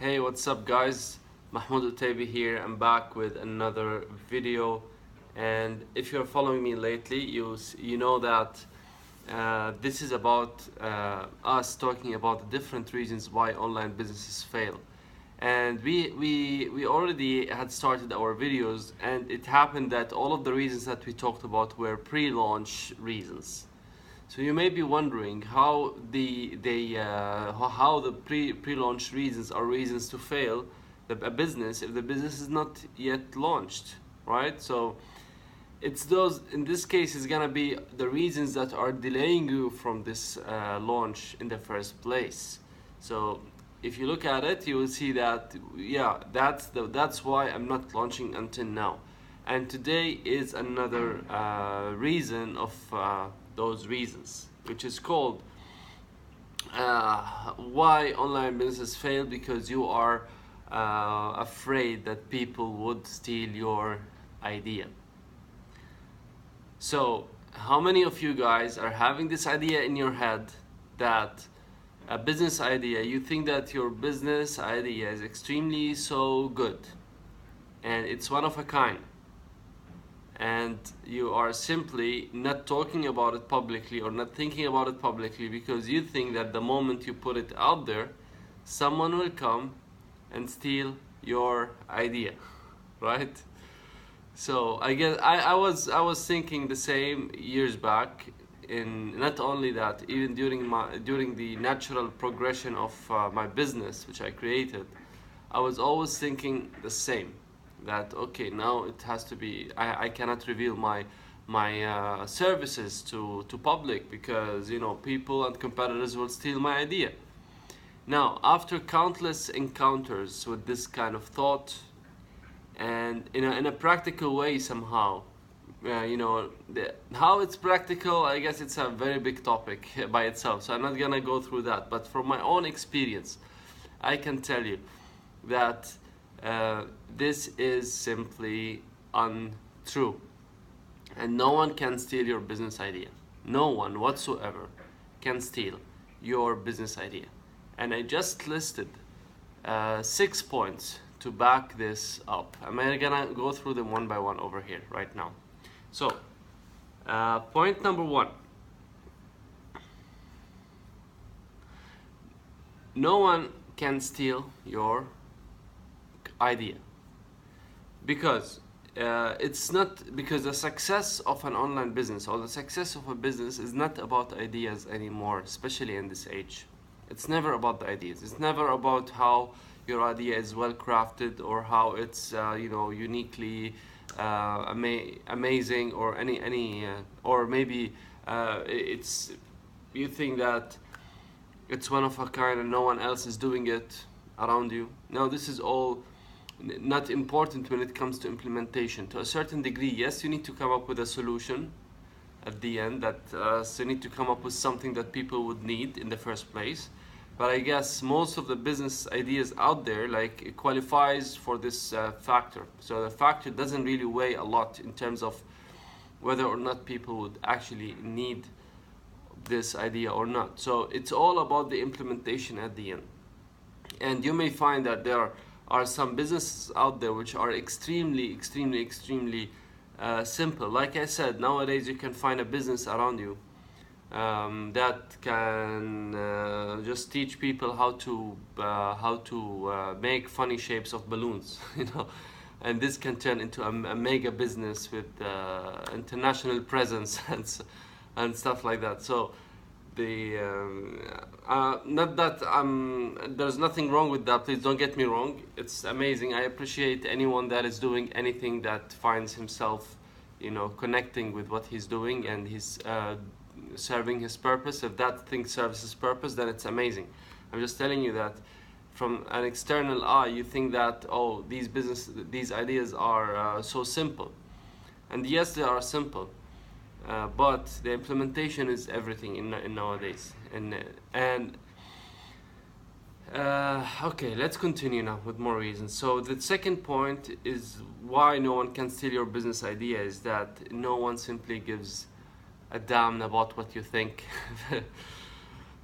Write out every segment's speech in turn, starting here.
Hey, what's up guys? Mahmoud Utaibi here. I'm back with another video, and if you're following me lately, you know that this is about us talking about the different reasons why online businesses fail. And we already had started our videos, and it happened that all of the reasons that we talked about were pre-launch reasons. So you may be wondering how the pre-launch reasons are reasons to fail a business if the business is not yet launched, right? So it's those, in this case, it's gonna be the reasons that are delaying you from this launch in the first place. So if you look at it, you will see that yeah, that's why I'm not launching until now. And today is another reason of those reasons, which is called why online businesses fail, because you are afraid that people would steal your idea. So how many of you guys are having this idea in your head, that a business idea, you think that your business idea is extremely so good and it's one of a kind, and you are simply not talking about it publicly or not thinking about it publicly because you think that the moment you put it out there, someone will come and steal your idea, right? So I guess I was thinking the same years back. In not only that, even during the natural progression of my business which I created, I was always thinking the same, that okay, now it has to be, I cannot reveal my services to public because people and competitors will steal my idea. Now, after countless encounters with this kind of thought, and in a practical way somehow, how it's practical, I guess it's a very big topic by itself, so I'm not gonna go through that. But from my own experience, I can tell you that this is simply untrue, and no one can steal your business idea. No one whatsoever can steal your business idea. And I just listed 6 points to back this up. I'm gonna go through them one by one over here right now. So point number 1: no one can steal your idea, because it's not, because the success of an online business or the success of a business is not about ideas anymore, especially in this age. It's never about the ideas. It's never about how your idea is well crafted or how it's uniquely amazing, or any or maybe it's, you think that it's one of a kind and no one else is doing it around you. Now, this is all not important when it comes to implementation. To a certain degree, yes, you need to come up with a solution at the end, that so you need to come up with something that people would need in the first place. But I guess most of the business ideas out there, like, it qualifies for this factor. So the factor doesn't really weigh a lot in terms of whether or not people would actually need this idea or not. So it's all about the implementation at the end. And you may find that there are some businesses out there which are extremely simple. Like I said, nowadays you can find a business around you that can just teach people how to make funny shapes of balloons, and this can turn into a mega business with international presence and stuff like that. So the not that there's nothing wrong with that, please don't get me wrong, it's amazing. I appreciate anyone that is doing anything that finds himself connecting with what he's doing and he's serving his purpose. If that thing serves his purpose, then it's amazing. I'm just telling you that from an external eye, you think that, oh, these ideas are so simple, and yes, they are simple, but the implementation is everything in nowadays. And okay, let's continue now with more reasons. So the second point is why no one can steal your business idea is that no one simply gives a damn about what you think.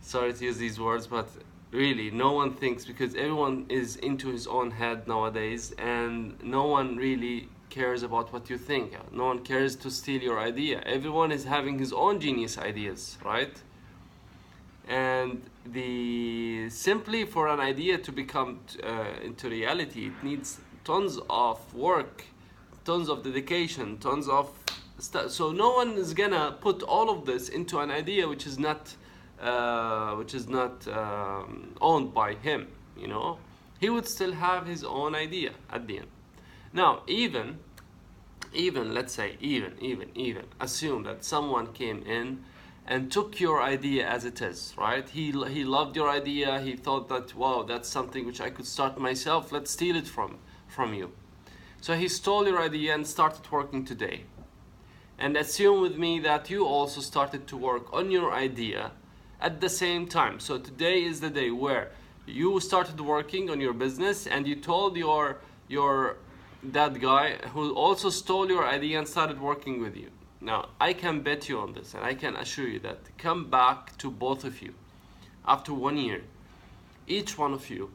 Sorry to use these words, but Really, no one thinks, because everyone is into his own head nowadays, and no one really cares about what you think. No one cares to steal your idea. Everyone is having his own genius ideas, right? And the simply for an idea to become into reality, it needs tons of work, tons of dedication, tons of stuff. So no one is gonna put all of this into an idea which is not owned by him. You know, he would still have his own idea at the end. Now, even let's say even assume that someone came in and took your idea as it is, right? He loved your idea. He thought that, wow, that's something which I could start myself. Let's steal it from you. So he stole your idea and started working today. And assume with me that you also started to work on your idea at the same time. So today is the day where you started working on your business and you told that guy who also stole your idea and started working with you. Now, I can bet you on this, and I can assure you that come back to both of you after 1 year. Each one of you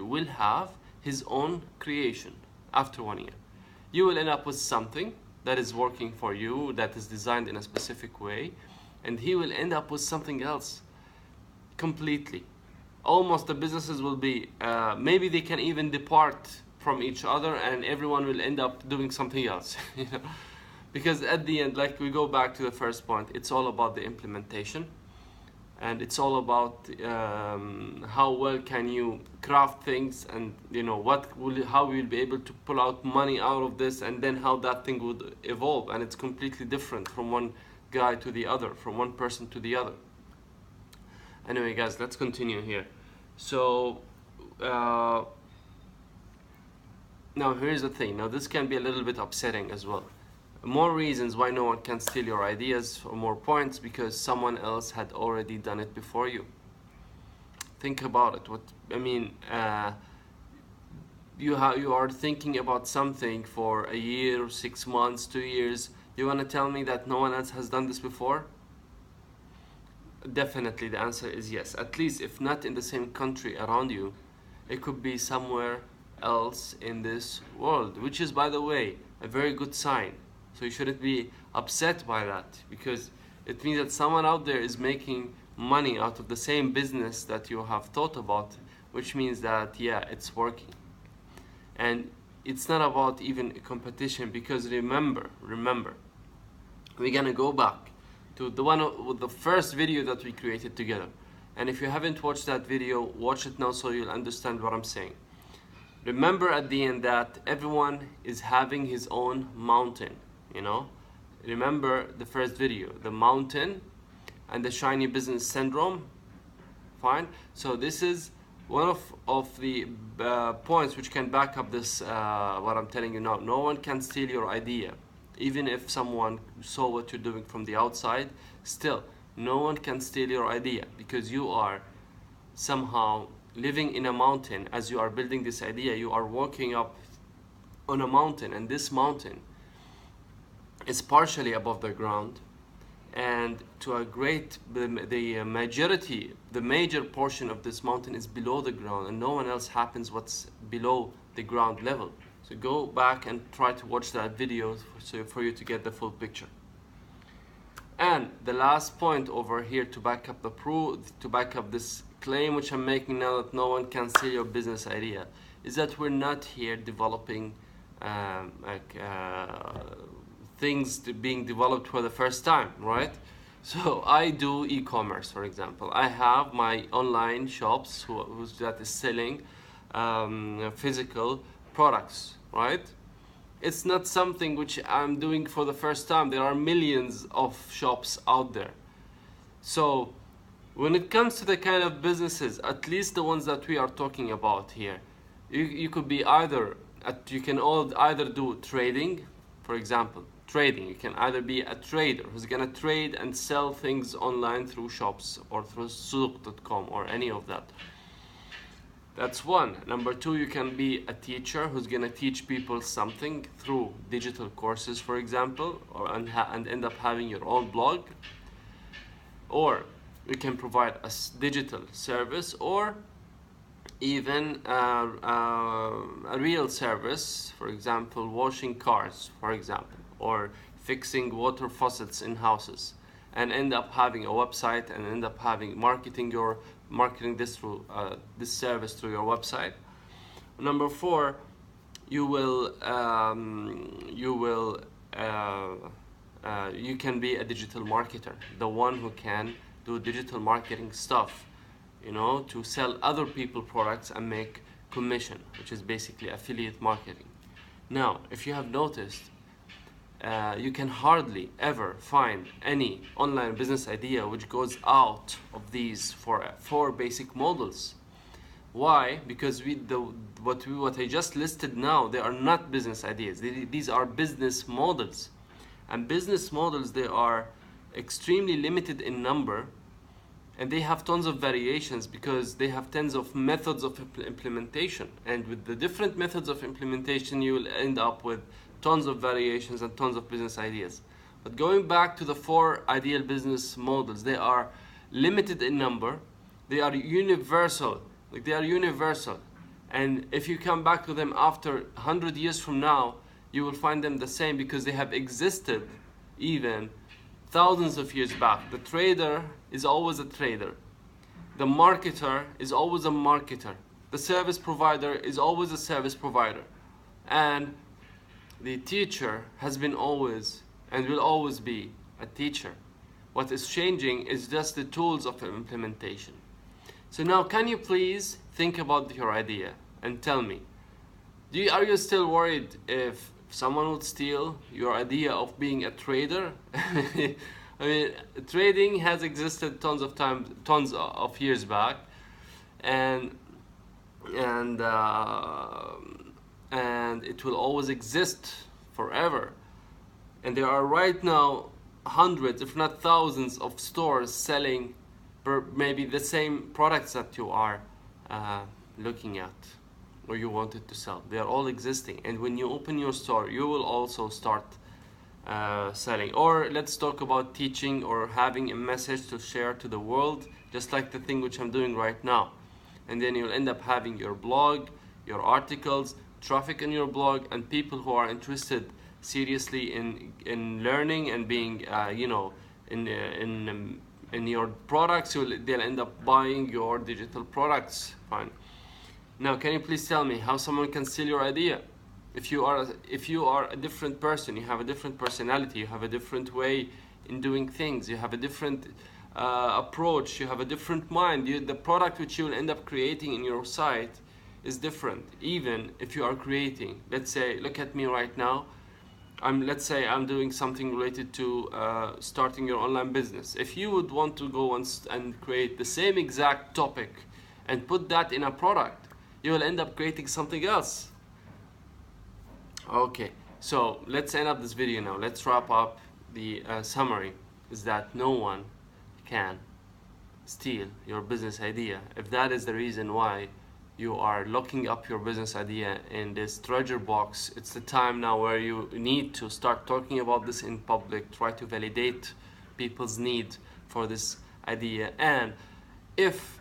will have his own creation after 1 year. You will end up with something that is working for you, that is designed in a specific way, and he will end up with something else completely. Almost the businesses will be, maybe they can even depart from each other, and everyone will end up doing something else. You know? Because at the end, like we go back to the first point, it's all about the implementation, and it's all about how well can you craft things, and you know how we'll be able to pull out money out of this, and then how that thing would evolve. And it's completely different from one guy to the other, from one person to the other. Anyway, guys, let's continue here. So now here's the thing. Now this can be a little bit upsetting as well. More reasons why no one can steal your ideas, or more points, because someone else had already done it before you. Think about it. You are thinking about something for a year, 6 months, 2 years. You want to tell me that no one else has done this before? Definitely the answer is yes. At least if not in the same country around you, it could be somewhere else in this world, which is, by the way, a very good sign. So you shouldn't be upset by that, because it means that someone out there is making money out of the same business that you have thought about, which means that, yeah, it's working. And it's not about even a competition, because remember, we're gonna go back to the first video that we created together. And if you haven't watched that video, watch it now so you'll understand what I'm saying. Remember at the end that everyone is having his own mountain. You know, remember the first video, the mountain and the shiny business syndrome. Fine. So this is one of the points which can back up this what I'm telling you now. No one can steal your idea, even if someone saw what you're doing from the outside. Still, no one can steal your idea, because you are somehow living in a mountain. As you are building this idea, you are walking up on a mountain, and this mountain is partially above the ground, and to a the major portion of this mountain is below the ground, and no one else happens what's below the ground level. So go back and try to watch that video for you to get the full picture. And the last point over here to back up this claim which I'm making now, that no one can steal your business idea, is that we're not here developing things being developed for the first time, right? So I do e-commerce, for example. I have my online shops that is selling physical products, right? It's not something which I'm doing for the first time. There are millions of shops out there. So when it comes to the kind of businesses, at least the ones that we are talking about here, you could be you can either do trading, for example. Trading, you can either be a trader who's gonna trade and sell things online through shops or through souq.com or any of that. That's one. Number two, you can be a teacher who's gonna teach people something through digital courses, for example, and end up having your own blog. Or you can provide a digital service, or even a real service, for example washing cars, for example, or fixing water faucets in houses, and end up having a website and end up having marketing this through this service through your website. Number 4, you can be a digital marketer, the one who can do digital marketing stuff, you know, to sell other people products and make commission, which is basically affiliate marketing. Now, if you have noticed, you can hardly ever find any online business idea which goes out of these four basic models. Why? Because what I just listed now, they are not business ideas. These are business models. And business models, they are extremely limited in number, and they have tons of variations because they have tons of methods of implementation. And with the different methods of implementation, you will end up with tons of variations and tons of business ideas. But going back to the 4 ideal business models, they are limited in number, they are universal. And if you come back to them after 100 years from now, you will find them the same because they have existed even thousands of years back. The trader is always a trader. The marketer is always a marketer. The service provider is always a service provider. And the teacher has been always and will always be a teacher. What is changing is just the tools of implementation. So now, can you please think about your idea and tell me, are you still worried if someone would steal your idea of being a trader? I mean, trading has existed tons of years back, and it will always exist forever. And there are right now hundreds, if not thousands, of stores selling maybe the same products that you are looking at or you wanted to sell. They are all existing, and when you open your store, you will also start selling. Or let's talk about teaching or having a message to share to the world, just like the thing which I'm doing right now. And then you'll end up having your blog, your articles, traffic in your blog, and people who are interested seriously in learning and being in your products. They'll end up buying your digital products. Fine. Now, can you please tell me how someone can steal your idea? If you are a different person, you have a different personality, you have a different way in doing things, you have a different approach, you have a different mind. The product which you will end up creating in your site is different. Even if you are creating, let's say, look at me right now. Let's say I'm doing something related to starting your online business. If you would want to go and create the same exact topic and put that in a product, you will end up creating something else. Okay, so let's end up this video now. Let's wrap up. The summary is that no one can steal your business idea. If that is the reason why you are locking up your business idea in this treasure box, it's the time now where you need to start talking about this in public, try to validate people's need for this idea. And if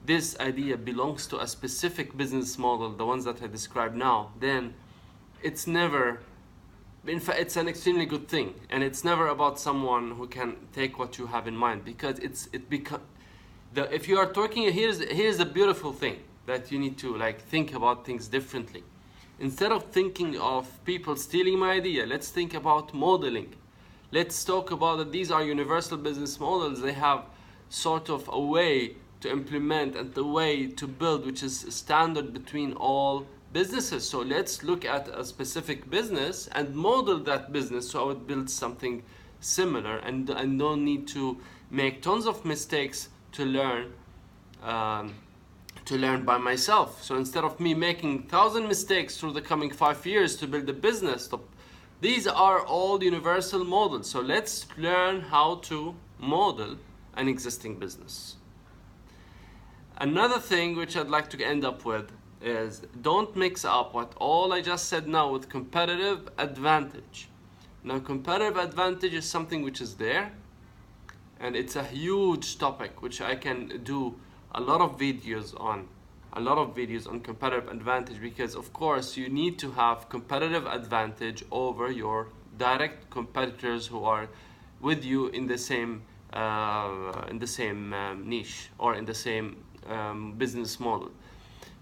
this idea belongs to a specific business model, the ones that I described now, then it's never, in fact, it's an extremely good thing, and it's never about someone who can take what you have in mind, because if you are talking, here's the beautiful thing that you need to think about things differently. Instead of thinking of people stealing my idea, let's think about modeling. Let's talk about that these are universal business models. They have sort of a way to implement and the way to build which is standard between all businesses. So let's look at a specific business and model that business so I would build something similar and don't need to make tons of mistakes to learn by myself. So instead of me making 1,000 mistakes through the coming 5 years to build a business, these are all universal models. So let's learn how to model an existing business. Another thing which I'd like to end up with is, don't mix up what all I just said now with competitive advantage. Now, competitive advantage is something which is there, and it's a huge topic which I can do a lot of videos on, competitive advantage, because of course you need to have competitive advantage over your direct competitors who are with you in the same niche, or in the same business model.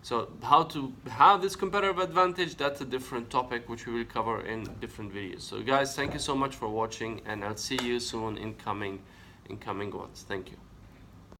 So how to have this competitive advantage, that's a different topic which we will cover in different videos. So guys, thank you so much for watching, and I'll see you soon in coming ones. Thank you.